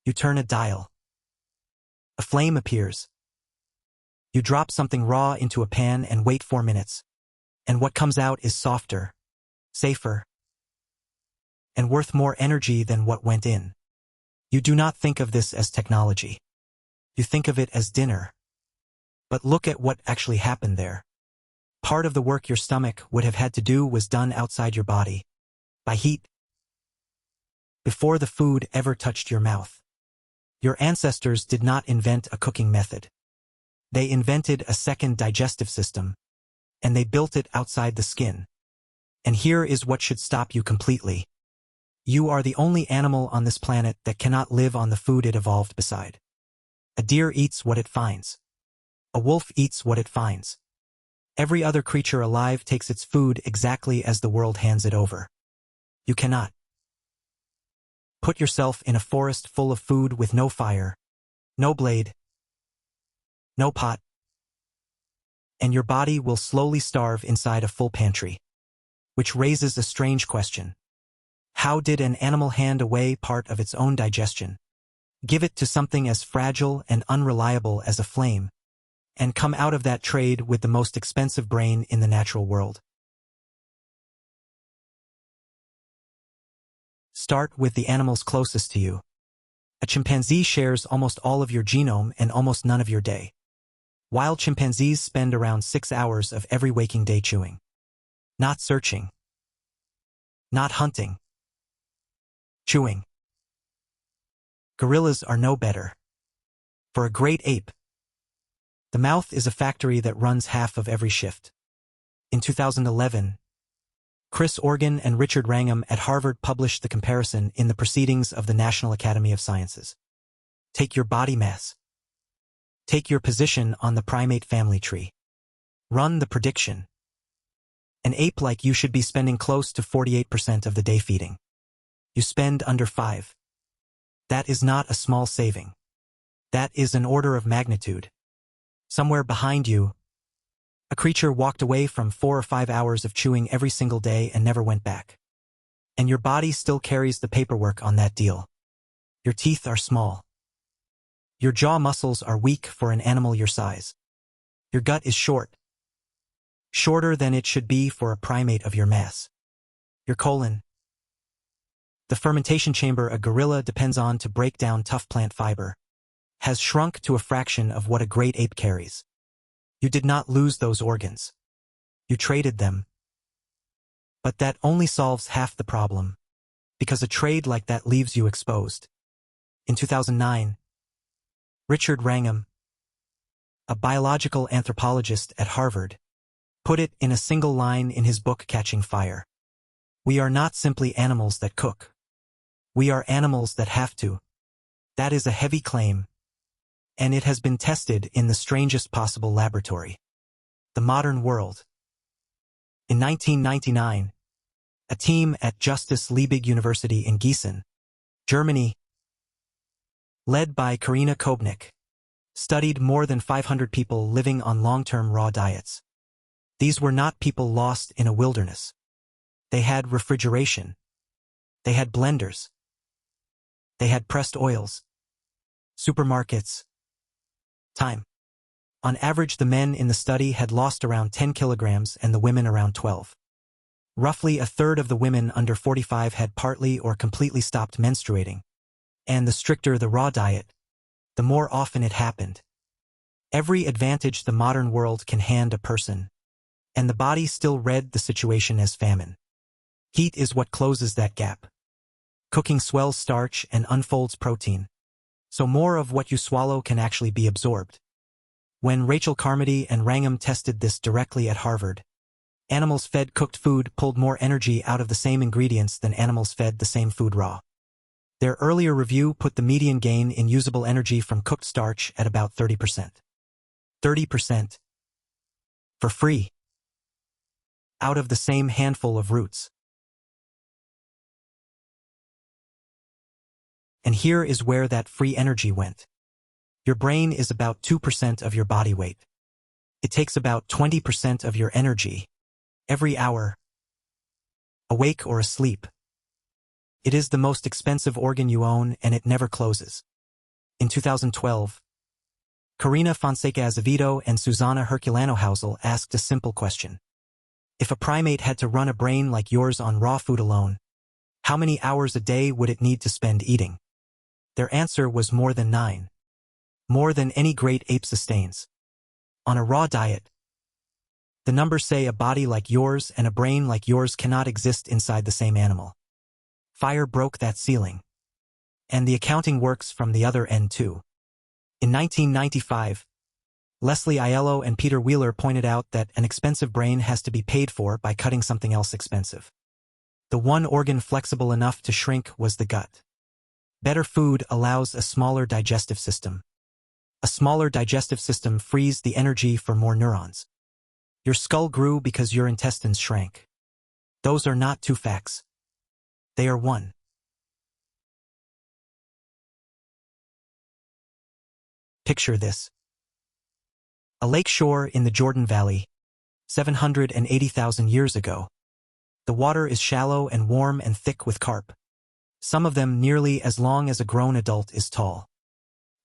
You turn a dial. A flame appears. You drop something raw into a pan and wait 4 minutes. And what comes out is softer, safer, and worth more energy than what went in. You do not think of this as technology. You think of it as dinner. But look at what actually happened there. Part of the work your stomach would have had to do was done outside your body, by heat, before the food ever touched your mouth. Your ancestors did not invent a cooking method. They invented a second digestive system, and they built it outside the skin. And here is what should stop you completely. You are the only animal on this planet that cannot live on the food it evolved beside. A deer eats what it finds. A wolf eats what it finds. Every other creature alive takes its food exactly as the world hands it over. You cannot. Put yourself in a forest full of food with no fire, no blade, no pot, and your body will slowly starve inside a full pantry. Which raises a strange question. How did an animal hand away part of its own digestion, give it to something as fragile and unreliable as a flame, and come out of that trade with the most expensive brain in the natural world? Start with the animals closest to you. A chimpanzee shares almost all of your genome and almost none of your day. Wild chimpanzees spend around 6 hours of every waking day chewing. Not searching. Not hunting. Chewing. Gorillas are no better. For a great ape, the mouth is a factory that runs half of every shift. In 2011, Chris Organ and Richard Wrangham at Harvard published the comparison in the Proceedings of the National Academy of Sciences. Take your body mass. Take your position on the primate family tree. Run the prediction. An ape like you should be spending close to 48% of the day feeding. You spend under 5. That is not a small saving. That is an order of magnitude. Somewhere behind you, a creature walked away from 4 or 5 hours of chewing every single day and never went back. And your body still carries the paperwork on that deal. Your teeth are small. Your jaw muscles are weak for an animal your size. Your gut is short. Shorter than it should be for a primate of your mass. Your colon, the fermentation chamber a gorilla depends on to break down tough plant fiber, has shrunk to a fraction of what a great ape carries. You did not lose those organs. You traded them. But that only solves half the problem, because a trade like that leaves you exposed. In 2009, Richard Wrangham, a biological anthropologist at Harvard, put it in a single line in his book Catching Fire. We are not simply animals that cook. We are animals that have to. That is a heavy claim, and it has been tested in the strangest possible laboratory. The modern world. In 1999, a team at Justus Liebig University in Gießen, Germany, led by Karina Kobnik, studied more than 500 people living on long-term raw diets. These were not people lost in a wilderness. They had refrigeration. They had blenders. They had pressed oils. Supermarkets. Time. On average, the men in the study had lost around 10 kilograms and the women around 12. Roughly a third of the women under 45 had partly or completely stopped menstruating. And the stricter the raw diet, the more often it happened. Every advantage the modern world can hand a person, and the body still read the situation as famine. Heat is what closes that gap. Cooking swells starch and unfolds protein, so more of what you swallow can actually be absorbed. When Rachel Carmody and Wrangham tested this directly at Harvard, animals fed cooked food pulled more energy out of the same ingredients than animals fed the same food raw. Their earlier review put the median gain in usable energy from cooked starch at about 30%. 30%. For free. Out of the same handful of roots. And here is where that free energy went. Your brain is about 2% of your body weight. It takes about 20% of your energy every hour, awake or asleep. It is the most expensive organ you own, and it never closes. In 2012, Karina Fonseca Azevedo and Susana Herculano Housel asked a simple question. If a primate had to run a brain like yours on raw food alone, how many hours a day would it need to spend eating? Their answer was more than 9. More than any great ape sustains. On a raw diet, the numbers say a body like yours and a brain like yours cannot exist inside the same animal. Fire broke that ceiling. And the accounting works from the other end too. In 1995, Leslie Aiello and Peter Wheeler pointed out that an expensive brain has to be paid for by cutting something else expensive. The one organ flexible enough to shrink was the gut. Better food allows a smaller digestive system. A smaller digestive system frees the energy for more neurons. Your skull grew because your intestines shrank. Those are not two facts. They are one. Picture this. A lake shore in the Jordan Valley, 780,000 years ago. The water is shallow and warm and thick with carp. Some of them nearly as long as a grown adult is tall.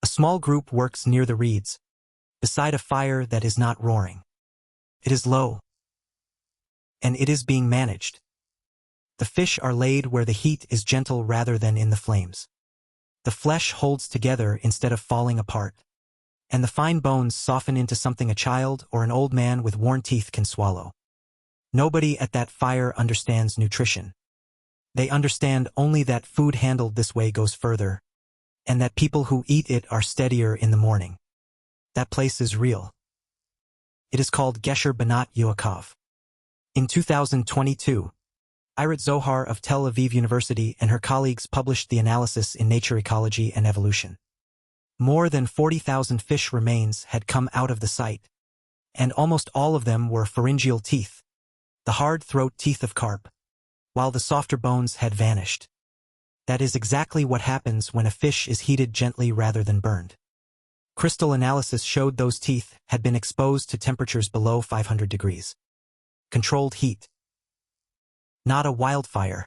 A small group works near the reeds, beside a fire that is not roaring. It is low, and it is being managed. The fish are laid where the heat is gentle rather than in the flames. The flesh holds together instead of falling apart, and the fine bones soften into something a child or an old man with worn teeth can swallow. Nobody at that fire understands nutrition. They understand only that food handled this way goes further, and that people who eat it are steadier in the morning. That place is real. It is called Gesher Benot Ya'aqov. In 2022, Irit Zohar of Tel Aviv University and her colleagues published the analysis in Nature Ecology and Evolution. More than 40,000 fish remains had come out of the site, and almost all of them were pharyngeal teeth, the hard throat teeth of carp, while the softer bones had vanished. That is exactly what happens when a fish is heated gently rather than burned. Crystal analysis showed those teeth had been exposed to temperatures below 500 degrees. Controlled heat. Not a wildfire.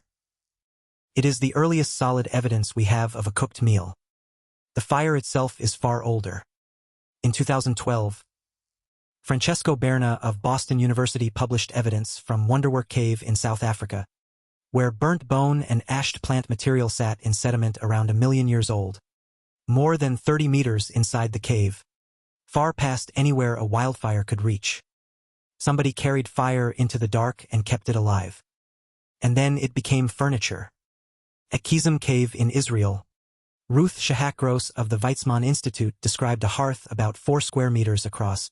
It is the earliest solid evidence we have of a cooked meal. The fire itself is far older. In 2012, Francesco Berna of Boston University published evidence from Wonderwerk Cave in South Africa, where burnt bone and ashed plant material sat in sediment around 1 million years old, more than 30 meters inside the cave, far past anywhere a wildfire could reach. Somebody carried fire into the dark and kept it alive. And then it became furniture. At Caveman Cave in Israel, Ruth Shahak-Gross of the Weizmann Institute described a hearth about 4 square meters across,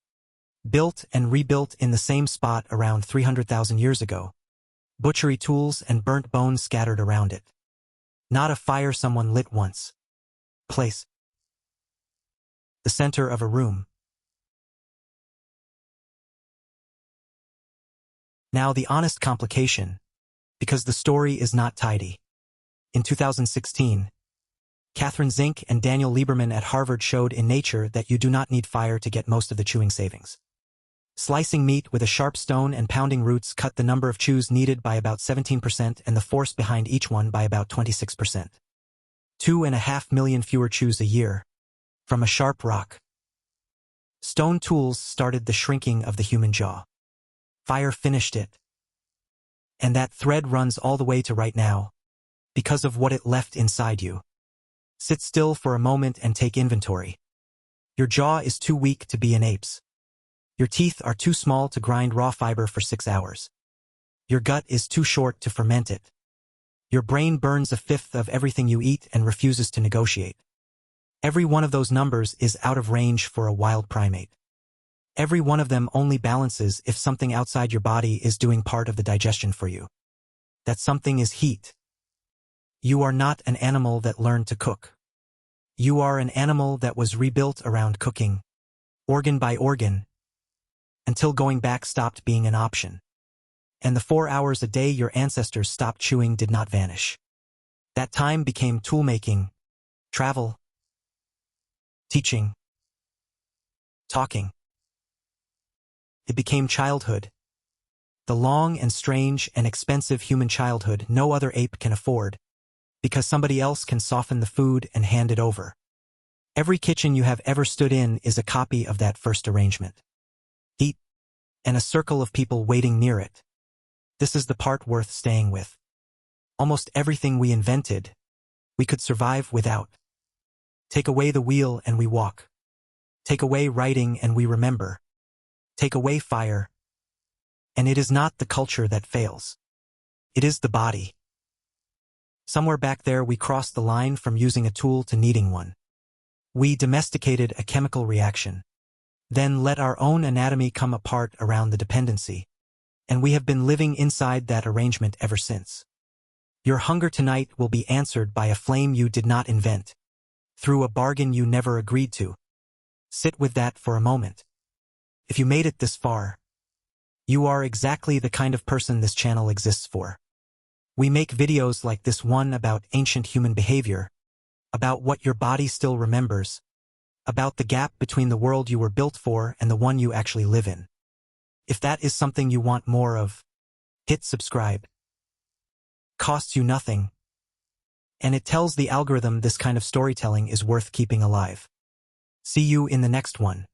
built and rebuilt in the same spot around 300,000 years ago. Butchery tools and burnt bones scattered around it. Not a fire someone lit once. Place. The center of a room. Now the honest complication, because the story is not tidy. In 2016, Catherine Zink and Daniel Lieberman at Harvard showed in Nature that you do not need fire to get most of the chewing savings. Slicing meat with a sharp stone and pounding roots cut the number of chews needed by about 17% and the force behind each one by about 26%. 2.5 million fewer chews a year. From a sharp rock. Stone tools started the shrinking of the human jaw. Fire finished it. And that thread runs all the way to right now, because of what it left inside you. Sit still for a moment and take inventory. Your jaw is too weak to be an ape's. Your teeth are too small to grind raw fiber for 6 hours. Your gut is too short to ferment it. Your brain burns 1/5 of everything you eat and refuses to negotiate. Every one of those numbers is out of range for a wild primate. Every one of them only balances if something outside your body is doing part of the digestion for you. That something is heat. You are not an animal that learned to cook. You are an animal that was rebuilt around cooking, organ by organ, until going back stopped being an option. And the 4 hours a day your ancestors stopped chewing did not vanish. That time became tool-making, travel, teaching, talking. It became childhood. The long and strange and expensive human childhood no other ape can afford, because somebody else can soften the food and hand it over. Every kitchen you have ever stood in is a copy of that first arrangement. Heat, and a circle of people waiting near it. This is the part worth staying with. Almost everything we invented, we could survive without. Take away the wheel and we walk. Take away writing and we remember. Take away fire, and it is not the culture that fails. It is the body. Somewhere back there we crossed the line from using a tool to needing one. We domesticated a chemical reaction, then let our own anatomy come apart around the dependency, and we have been living inside that arrangement ever since. Your hunger tonight will be answered by a flame you did not invent, through a bargain you never agreed to. Sit with that for a moment. If you made it this far, you are exactly the kind of person this channel exists for. We make videos like this one about ancient human behavior, about what your body still remembers, about the gap between the world you were built for and the one you actually live in. If that is something you want more of, hit subscribe. Costs you nothing, and it tells the algorithm this kind of storytelling is worth keeping alive. See you in the next one.